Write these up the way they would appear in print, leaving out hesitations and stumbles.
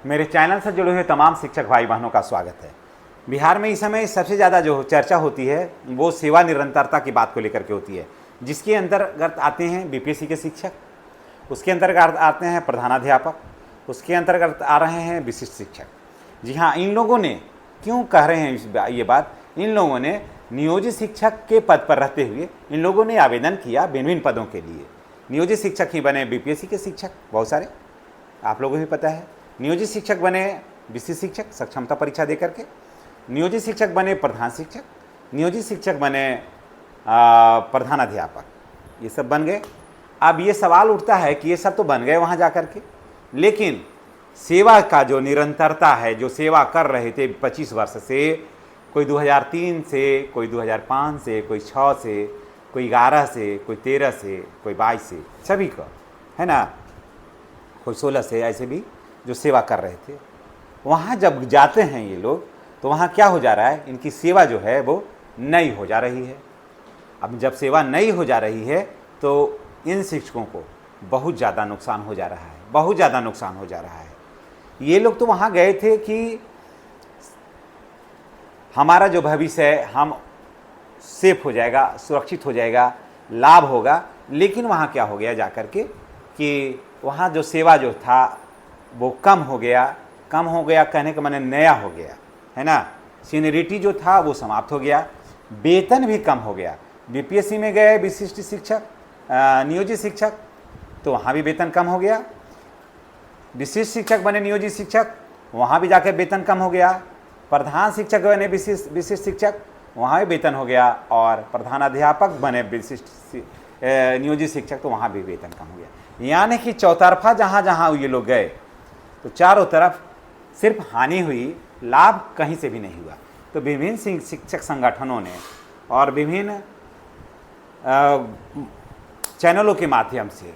मेरे चैनल से जुड़े हुए तमाम शिक्षक भाई बहनों का स्वागत है। बिहार में इस समय सबसे ज़्यादा जो चर्चा होती है वो सेवा निरंतरता की बात को लेकर के होती है, जिसके अंतर्गत आते हैं बीपीएससी के शिक्षक, उसके अंतर्गत आते हैं प्रधानाध्यापक, उसके अंतर्गत आ रहे हैं विशिष्ट शिक्षक। जी हाँ, इन लोगों ने क्यों कह रहे हैं ये बात, इन लोगों ने नियोजित शिक्षक के पद पर रहते हुए इन लोगों ने आवेदन किया भिन्न भिन्न पदों के लिए। नियोजित शिक्षक ही बने बीपीएससी के शिक्षक, बहुत सारे आप लोगों को भी पता है। नियोजित शिक्षक बने विशिष्ट शिक्षक सक्षमता परीक्षा दे करके, नियोजित शिक्षक बने प्रधान शिक्षक, नियोजित शिक्षक बने प्रधानाध्यापक, ये सब बन गए। अब ये सवाल उठता है कि ये सब तो बन गए वहाँ जा कर के, लेकिन सेवा का जो निरंतरता है, जो सेवा कर रहे थे 25 वर्ष से, कोई 2003 से, कोई 2005 से, कोई 6 से, कोई 11 से, कोई 13 से, कोई 22 से, सभी का है ना, कोई 16 से, ऐसे भी जो सेवा कर रहे थे, वहाँ जब जाते हैं ये लोग तो वहाँ क्या हो जा रहा है, इनकी सेवा जो है वो नई हो जा रही है। अब जब सेवा नई हो जा रही है तो इन शिक्षकों को बहुत ज़्यादा नुकसान हो जा रहा है, बहुत ज़्यादा नुकसान हो जा रहा है। ये लोग तो वहाँ गए थे कि हमारा जो भविष्य है हम सेफ हो जाएगा, सुरक्षित हो जाएगा, लाभ होगा, लेकिन वहाँ क्या हो गया जा कर के कि वहाँ जो सेवा जो था वो कम हो गया कहने का माने नया हो गया, है ना। सीनियरिटी जो था वो समाप्त हो गया, वेतन भी कम हो गया। बीपीएससी में गए विशिष्ट शिक्षक, नियोजित शिक्षक, तो वहाँ भी वेतन कम हो गया। विशिष्ट शिक्षक बने नियोजित शिक्षक, वहाँ भी जाकर वेतन कम हो गया। प्रधान शिक्षक बने विशिष्ट शिक्षक, वहाँ भी वेतन हो गया। और प्रधानाध्यापक बने विशिष्ट नियोजित शिक्षक, तो वहाँ भी वेतन कम हो गया। यानी कि चौतरफा जहाँ जहाँ ये लोग गए तो चारों तरफ सिर्फ हानि हुई, लाभ कहीं से भी नहीं हुआ। तो विभिन्न शिक्षक संगठनों ने और विभिन्न चैनलों के माध्यम से,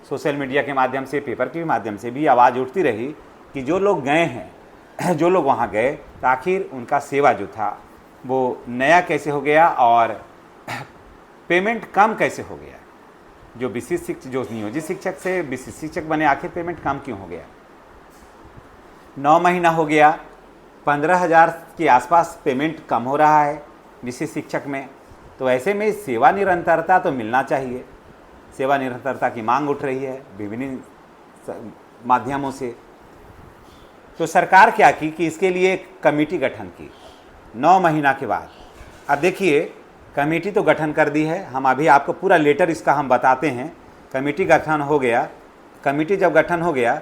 सोशल मीडिया के माध्यम से, पेपर के माध्यम से भी आवाज़ उठती रही कि जो लोग गए हैं, जो लोग वहाँ गए, तो आखिर उनका सेवा जो था वो नया कैसे हो गया और पेमेंट कम कैसे हो गया। जो विशिष्ट शिक्षक, जो नियोजित शिक्षक से विशिष्ट शिक्षक बने, आखिर पेमेंट कम क्यों हो गया। 9 महीना हो गया, 15,000 के आसपास पेमेंट कम हो रहा है विशिष्ट शिक्षक में। तो ऐसे में सेवा निरंतरता तो मिलना चाहिए। सेवा निरंतरता की मांग उठ रही है विभिन्न माध्यमों से। तो सरकार क्या की कि इसके लिए एक कमेटी गठन की 9 महीना के बाद। अब देखिए, कमेटी तो गठन कर दी है, हम अभी आपको पूरा लेटर इसका हम बताते हैं। कमेटी गठन हो गया। कमेटी जब गठन हो गया,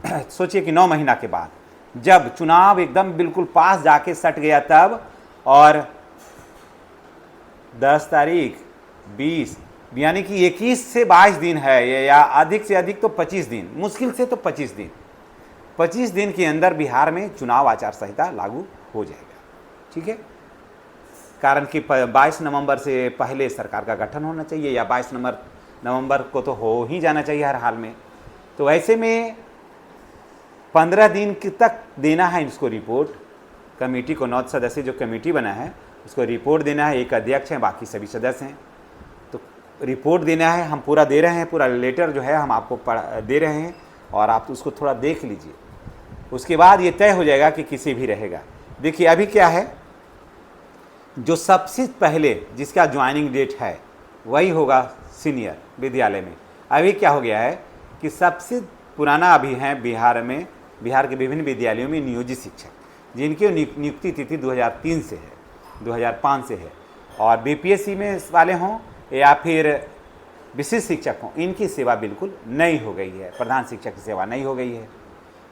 सोचिए कि 9 महीना के बाद जब चुनाव एकदम बिल्कुल पास जाके सट गया तब, और 10 तारीख 20 यानी कि 21 से 22 दिन है, या अधिक से अधिक तो 25 दिन, मुश्किल से तो 25 दिन, 25 दिन के अंदर बिहार में चुनाव आचार संहिता लागू हो जाएगा। ठीक है, कारण कि 22 नवंबर से पहले सरकार का गठन होना चाहिए, या 22 नवंबर को तो हो ही जाना चाहिए हर हाल में। तो ऐसे में 15 दिन तक देना है इसको रिपोर्ट। कमेटी को 9 सदस्य जो कमेटी बना है उसको रिपोर्ट देना है। एक अध्यक्ष हैं, बाकी सभी सदस्य हैं। तो रिपोर्ट देना है, हम पूरा दे रहे हैं, पूरा लेटर जो है हम आपको दे रहे हैं, और आप उसको थोड़ा देख लीजिए। उसके बाद ये तय हो जाएगा कि किसी भी रहेगा। देखिए अभी क्या है, जो सबसे पहले जिसका ज्वाइनिंग डेट है वही होगा सीनियर विद्यालय में। अभी क्या हो गया है कि सबसे पुराना अभी है बिहार में, बिहार के विभिन्न विद्यालयों में नियोजित शिक्षक, जिनकी नियुक्ति तिथि 2003 से है, 2005 से है। और बीपीएससी में वाले हों या फिर विशिष्ट शिक्षक हों, इनकी सेवा बिल्कुल नई हो गई है। प्रधान शिक्षक की सेवा नई हो गई है,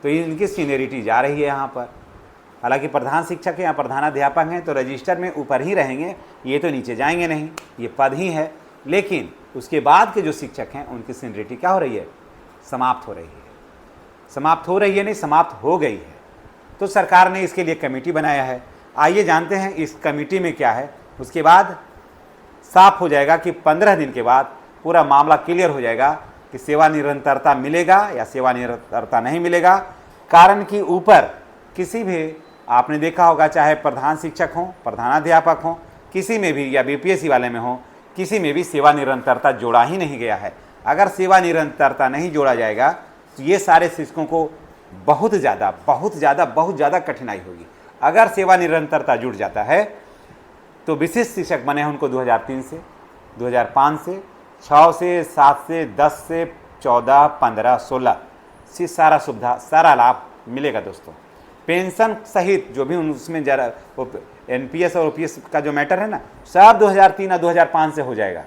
तो इनकी सीनियरिटी जा रही है यहाँ पर। हालांकि प्रधान शिक्षक हैं या प्रधानाध्यापक हैं तो रजिस्टर में ऊपर ही रहेंगे, ये तो नीचे जाएंगे नहीं, ये पद ही है। लेकिन उसके बाद के जो शिक्षक हैं उनकी सीनियरिटी क्या हो रही है, समाप्त हो रही है। समाप्त हो रही है नहीं, समाप्त हो गई है। तो सरकार ने इसके लिए कमेटी बनाया है। आइए जानते हैं इस कमेटी में क्या है। उसके बाद साफ हो जाएगा कि 15 दिन के बाद पूरा मामला क्लियर हो जाएगा कि सेवा निरंतरता मिलेगा या सेवा निरंतरता नहीं मिलेगा। कारण कि ऊपर किसी भी, आपने देखा होगा, चाहे प्रधान शिक्षक हों, प्रधानाध्यापक हों, किसी में भी, या बीपीएससी वाले में हो, किसी में भी सेवा निरंतरता जोड़ा ही नहीं गया है। अगर सेवा निरंतरता नहीं जोड़ा जाएगा तो ये सारे शिक्षकों को बहुत ज़्यादा बहुत ज़्यादा बहुत ज़्यादा कठिनाई होगी। अगर सेवा निरंतरता जुड़ जाता है तो विशिष्ट शिक्षक बने हैं उनको 2003 से, 2005 से, 6 से, 7 से, 10 से, 14, 15, 16 से सारा सुविधा सारा लाभ मिलेगा दोस्तों। पेंशन सहित जो भी उसमें जरा NPS और OPS का जो मैटर है ना, सब 2003 और 2005 से हो जाएगा।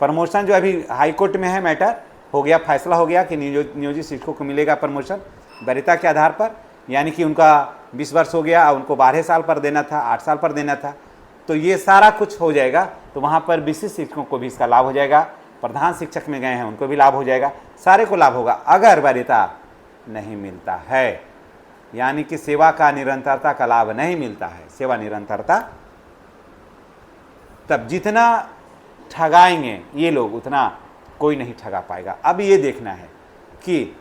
प्रमोशन जो अभी हाई कोर्ट में है मैटर, हो गया, फैसला हो गया कि नियोजित शिक्षकों को मिलेगा प्रमोशन वरीयता के आधार पर, यानी कि उनका 20 वर्ष हो गया, उनको 12 साल पर देना था, 8 साल पर देना था, तो ये सारा कुछ हो जाएगा। तो वहाँ पर विशिष्ट शिक्षकों को भी इसका लाभ हो जाएगा, प्रधान शिक्षक में गए हैं उनको भी लाभ हो जाएगा, सारे को लाभ होगा। अगर वरीयता नहीं मिलता है, यानी कि सेवा का निरंतरता का लाभ नहीं मिलता है, सेवा निरंतरता, तब जितना ठगाएंगे ये लोग उतना कोई नहीं ठगा पाएगा। अब ये देखना है कि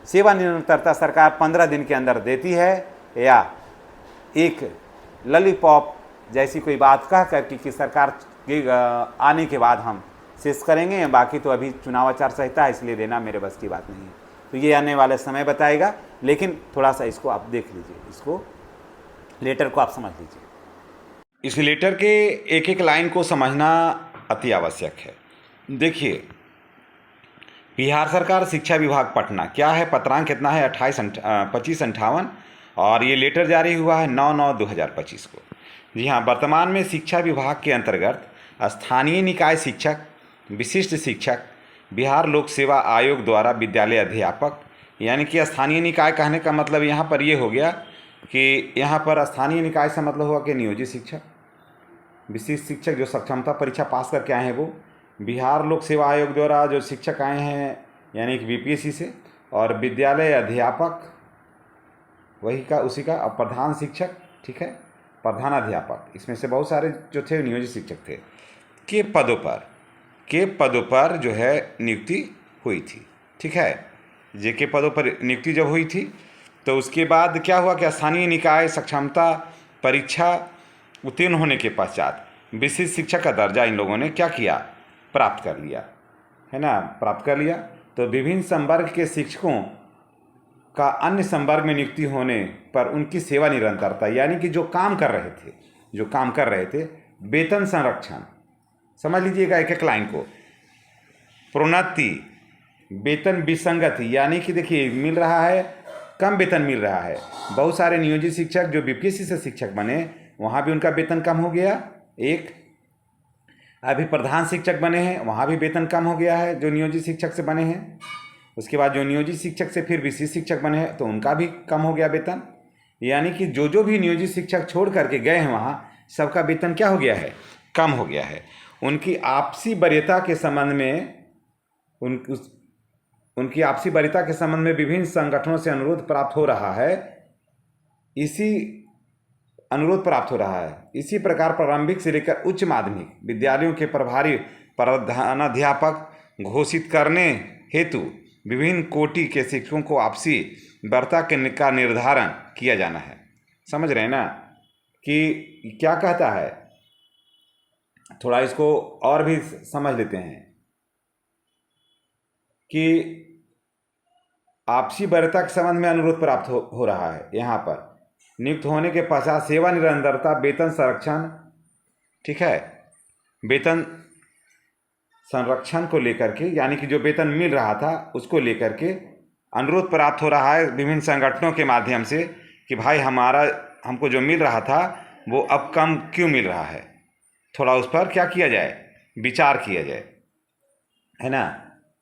सेवा निरंतरता सरकार 15 दिन के अंदर देती है या एक लॉलीपॉप जैसी कोई बात कह कर कि सरकार के आने के बाद हम शेष करेंगे, बाकी तो अभी चुनाव आचार संहिता है इसलिए देना मेरे बस की बात नहीं है। तो ये आने वाले समय बताएगा, लेकिन थोड़ा सा इसको आप देख लीजिए, इसको लेटर को आप समझ लीजिए। इस लेटर के एक एक लाइन को समझना अति आवश्यक है। देखिए, बिहार सरकार शिक्षा विभाग पटना, क्या है पत्रांक कितना है 2558, और ये लेटर जारी हुआ है 9/9/2025 को। जी हाँ, वर्तमान में शिक्षा विभाग के अंतर्गत स्थानीय निकाय शिक्षक, विशिष्ट शिक्षक, बिहार लोक सेवा आयोग द्वारा विद्यालय अध्यापक, यानी कि स्थानीय निकाय कहने का मतलब यहाँ पर ये हो गया कि यहाँ पर स्थानीय निकाय से मतलब हुआ कि नियोजित शिक्षक, विशिष्ट शिक्षक जो सक्षमता परीक्षा पास करके आए हैं वो, बिहार लोक सेवा आयोग द्वारा जो शिक्षक आए हैं यानी कि BPSC से, और विद्यालय अध्यापक वही का उसी का, और प्रधान शिक्षक, ठीक है, प्रधान अध्यापक, इसमें से बहुत सारे जो थे नियोजित शिक्षक थे, के पदों पर जो है नियुक्ति हुई थी, ठीक है। के पदों पर नियुक्ति जब हुई थी तो उसके बाद क्या हुआ कि स्थानीय निकाय सक्षमता परीक्षा उत्तीर्ण होने के पश्चात विशिष्ट शिक्षक का दर्जा इन लोगों ने क्या किया, प्राप्त कर लिया, है ना, प्राप्त कर लिया। तो विभिन्न संवर्ग के शिक्षकों का अन्य संवर्ग में नियुक्ति होने पर उनकी सेवा निरंतरता, यानी कि जो काम कर रहे थे, वेतन संरक्षण, समझ लीजिएगा एक एक लाइन को, प्रोन्नति, वेतन विसंगति, यानी कि देखिए मिल रहा है, कम वेतन मिल रहा है। बहुत सारे नियोजित शिक्षक जो BPSC से शिक्षक बने वहाँ भी उनका वेतन कम हो गया, एक अभी प्रधान शिक्षक बने हैं वहाँ भी वेतन कम हो गया है जो नियोजित शिक्षक से बने हैं। उसके बाद जो नियोजित शिक्षक से फिर विशिष्ट शिक्षक बने हैं तो उनका भी कम हो गया वेतन, यानी कि जो भी नियोजित शिक्षक छोड़ करके गए हैं वहाँ सबका वेतन क्या हो गया है, कम हो गया है। उनकी आपसी वरीयता के संबंध में उनकी आपसी वरीयता के संबंध में विभिन्न संगठनों से अनुरोध प्राप्त हो रहा है। इसी प्रकार प्रारंभिक से लेकर उच्च माध्यमिक विद्यालयों के प्रभारी प्रधानाध्यापक घोषित करने हेतु विभिन्न कोटि के शिक्षकों को आपसी वरीयता का निर्धारण किया जाना है। समझ रहे हैं ना कि क्या कहता है, थोड़ा इसको और भी समझ लेते हैं कि आपसी वरीयता के संबंध में अनुरोध प्राप्त हो रहा है। यहाँ पर नियुक्त होने के पश्चात सेवा निरंतरता, वेतन संरक्षण, ठीक है, वेतन संरक्षण को लेकर के, यानी कि जो वेतन मिल रहा था उसको लेकर के अनुरोध प्राप्त हो रहा है विभिन्न संगठनों के माध्यम से कि भाई हमको जो मिल रहा था वो अब कम क्यों मिल रहा है, थोड़ा उस पर क्या किया जाए, विचार किया जाए, है ना।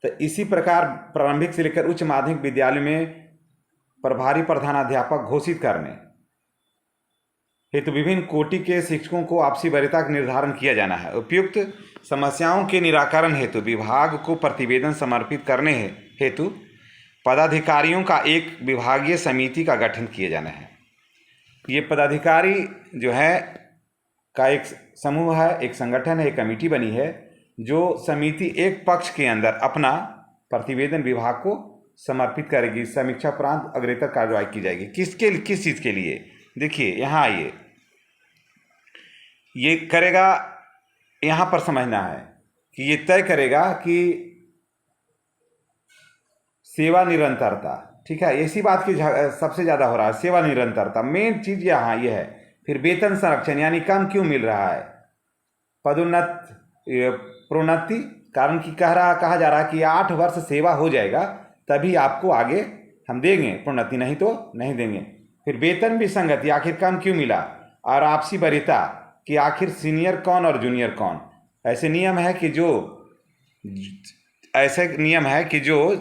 तो इसी प्रकार प्रारंभिक से लेकर उच्च माध्यमिक विद्यालय में प्रभारी प्रधानाध्यापक घोषित करने हेतु विभिन्न कोटि के शिक्षकों को आपसी वरीयता का निर्धारण किया जाना है। उपयुक्त समस्याओं के निराकरण हेतु विभाग को प्रतिवेदन समर्पित करने हेतु पदाधिकारियों का एक विभागीय समिति का गठन किया जाना है। ये पदाधिकारी जो है का एक समूह है, एक संगठन है, एक कमेटी बनी है जो समिति एक पक्ष के अंदर अपना प्रतिवेदन विभाग को समर्पित करेगी। समीक्षा उपरांत अग्रेतर कार्रवाई की जाएगी। किस चीज़ के लिए, देखिए यहाँ आइए, ये करेगा, यहाँ पर समझना है कि ये तय करेगा कि सेवा निरंतरता, ठीक है, इसी बात की सबसे ज़्यादा हो रहा है। सेवा निरंतरता मेन चीज़ यहाँ ये है। फिर वेतन संरक्षण यानी कम क्यों मिल रहा है। प्रोन्नति कारण की कहा जा रहा है कि 8 वर्ष सेवा हो जाएगा तभी आपको आगे हम देंगे प्रोन्नति, नहीं तो नहीं देंगे। फिर वेतन भी संगति आखिर कम क्यों मिला, और आपसी वरीयता कि आखिर सीनियर कौन और जूनियर कौन। ऐसे नियम है कि जो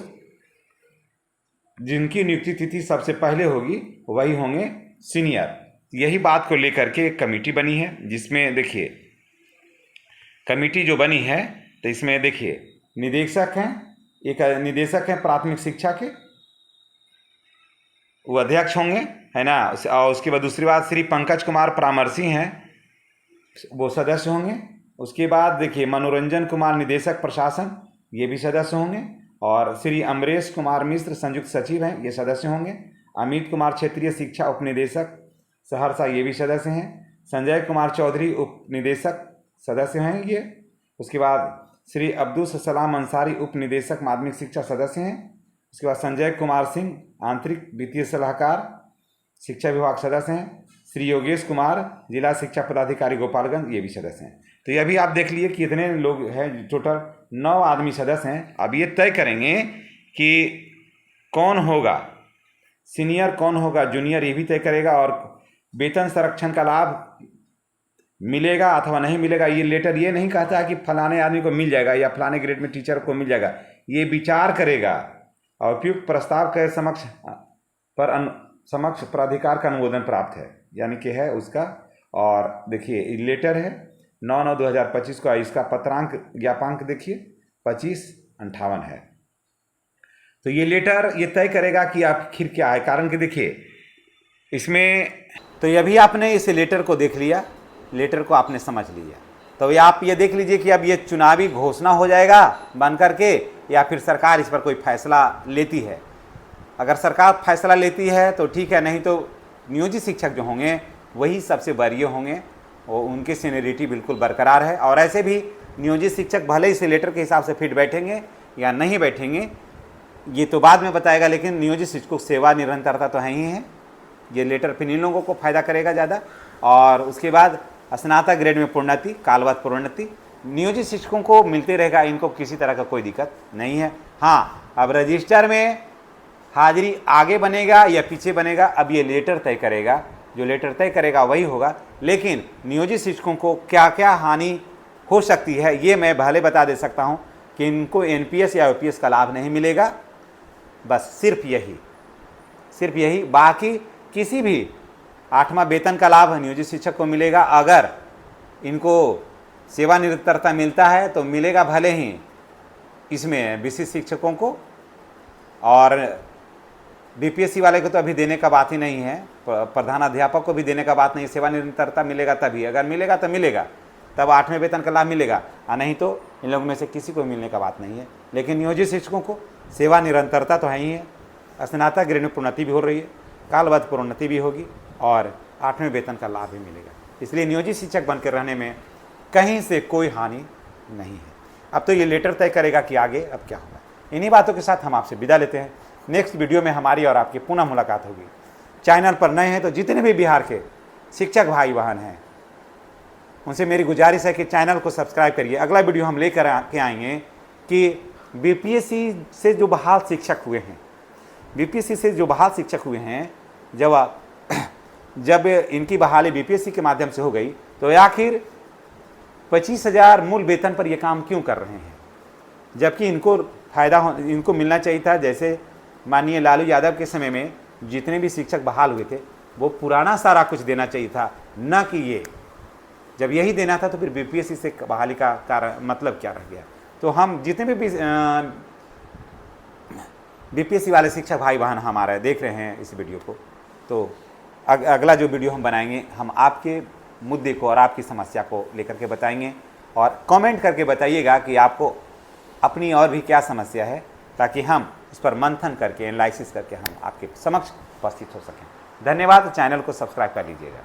जिनकी नियुक्ति तिथि सबसे पहले होगी वही होंगे सीनियर। यही बात को लेकर के एक कमेटी बनी है, जिसमें देखिए कमेटी जो बनी है तो इसमें देखिए निदेशक हैं, एक निदेशक हैं प्राथमिक शिक्षा के, वो अध्यक्ष होंगे, है ना। और उसके बाद दूसरी बात श्री पंकज कुमार परामर्शी हैं, वो सदस्य होंगे। उसके बाद देखिए मनोरंजन कुमार निदेशक प्रशासन, ये भी सदस्य होंगे। और श्री अमरेश कुमार मिश्र संयुक्त सचिव हैं, ये सदस्य होंगे। अमित कुमार क्षेत्रीय शिक्षा उप निदेशक सहरसा, ये भी सदस्य हैं। संजय कुमार चौधरी उप निदेशक सदस्य हैं ये। उसके बाद श्री अब्दुल सलाम अंसारी उप निदेशक माध्यमिक शिक्षा सदस्य हैं। उसके बाद संजय कुमार सिंह आंतरिक वित्तीय सलाहकार शिक्षा विभाग सदस्य हैं। श्री योगेश कुमार जिला शिक्षा पदाधिकारी गोपालगंज, ये भी सदस्य हैं। तो ये अभी आप देख लिए कि इतने लोग हैं, टोटल 9 आदमी सदस्य हैं। अब ये तय करेंगे कि कौन होगा सीनियर, कौन होगा जूनियर, ये भी तय करेगा। और वेतन संरक्षण का लाभ मिलेगा अथवा नहीं मिलेगा, ये लेटर ये नहीं कहता है कि फलाने आदमी को मिल जाएगा या फलाने ग्रेड में टीचर को मिल जाएगा। ये विचार करेगा और उपयुक्त प्रस्ताव के समक्ष प्राधिकार का अनुमोदन प्राप्त है, यानी कि है उसका। और देखिए लेटर है 9/9/2025 का, इसका पत्रांक ज्ञापांक देखिए 2558 है। तो ये लेटर ये तय करेगा कि आखिर क्या है, कारण कि देखिए इसमें तो ये अभी आपने इस लेटर को देख लिया, लेटर को आपने समझ लिया, तो आप ये देख लीजिए कि अब ये चुनावी घोषणा हो जाएगा बन करके, या फिर सरकार इस पर कोई फैसला लेती है। अगर सरकार फैसला लेती है तो ठीक है, नहीं तो नियोजित शिक्षक जो होंगे वही सबसे वरीय होंगे, वो उनकी सीनियरिटी बिल्कुल बरकरार है। और ऐसे भी नियोजित शिक्षक भले इस लेटर के हिसाब से फिट बैठेंगे या नहीं बैठेंगे ये तो बाद में बताएगा, लेकिन नियोजित शिक्षकों की सेवा निरंतरता तो है ही है। ये लेटर फिर इन लोगों को फायदा करेगा ज़्यादा। और उसके बाद स्नातक ग्रेड में प्रोन्नति, कालवत प्रोन्नति नियोजित शिक्षकों को मिलते रहेगा, इनको किसी तरह का कोई दिक्कत नहीं है। हाँ, अब रजिस्टर में हाजिरी आगे बनेगा या पीछे बनेगा, अब ये लेटर तय करेगा, जो लेटर तय करेगा वही होगा। लेकिन नियोजित शिक्षकों को क्या क्या हानि हो सकती है ये मैं भले बता दे सकता हूँ कि इनको एनपीएस या यूपीएस का लाभ नहीं मिलेगा, बस सिर्फ यही। बाकी किसी भी 8वां वेतन का लाभ नियोजित शिक्षक को मिलेगा। अगर इनको सेवानिरंतरता मिलता है तो मिलेगा भले ही इसमें विशिष्ट शिक्षकों को, और बीपीएससी वाले को तो अभी देने का बात ही नहीं है, प्रधान अध्यापक को भी देने का बात नहीं। सेवानिरंतरता मिलेगा तभी, अगर मिलेगा तो मिलेगा, तब 8वें वेतन का लाभ मिलेगा, और नहीं तो इन लोगों में से किसी को मिलने का बात नहीं है। लेकिन नियोजित शिक्षकों को सेवा निरंतरता तो है ही है। स्नातक ग्रेड में प्रोन्नति भी हो रही है, कालवत प्रोन्नति भी होगी, और 8वें वेतन का लाभ भी मिलेगा। इसलिए नियोजित शिक्षक बनकर रहने में कहीं से कोई हानि नहीं है। अब तो ये लेटर तय करेगा कि आगे अब क्या होगा। इन्हीं बातों के साथ हम आपसे विदा लेते हैं। नेक्स्ट वीडियो में हमारी और आपकी पुनः मुलाकात होगी। चैनल पर नए हैं तो जितने भी बिहार के शिक्षक भाई बहन हैं उनसे मेरी गुजारिश है कि चैनल को सब्सक्राइब करिए। अगला वीडियो हम लेकर के आएंगे कि बीपीएससी से जो बहाल शिक्षक हुए हैं, जब इनकी बहाली बीपीएससी के माध्यम से हो गई तो आखिर 25,000 मूल वेतन पर ये काम क्यों कर रहे हैं, जबकि इनको मिलना चाहिए था। जैसे माननीय लालू यादव के समय में जितने भी शिक्षक बहाल हुए थे वो पुराना सारा कुछ देना चाहिए था, न कि ये। जब यही देना था तो फिर बीपीएससी से बहाली का कारण मतलब क्या रह गया। तो हम जितने भी बीपीएससी वाले शिक्षक भाई बहन हमारे देख रहे हैं इस वीडियो को, तो अगला जो वीडियो हम बनाएंगे हम आपके मुद्दे को और आपकी समस्या को लेकर के बताएंगे, और कमेंट करके बताइएगा कि आपको अपनी और भी क्या समस्या है, ताकि हम उस पर मंथन करके एनालिसिस करके हम आपके समक्ष उपस्थित हो सकें। धन्यवाद। चैनल को सब्सक्राइब कर लीजिएगा।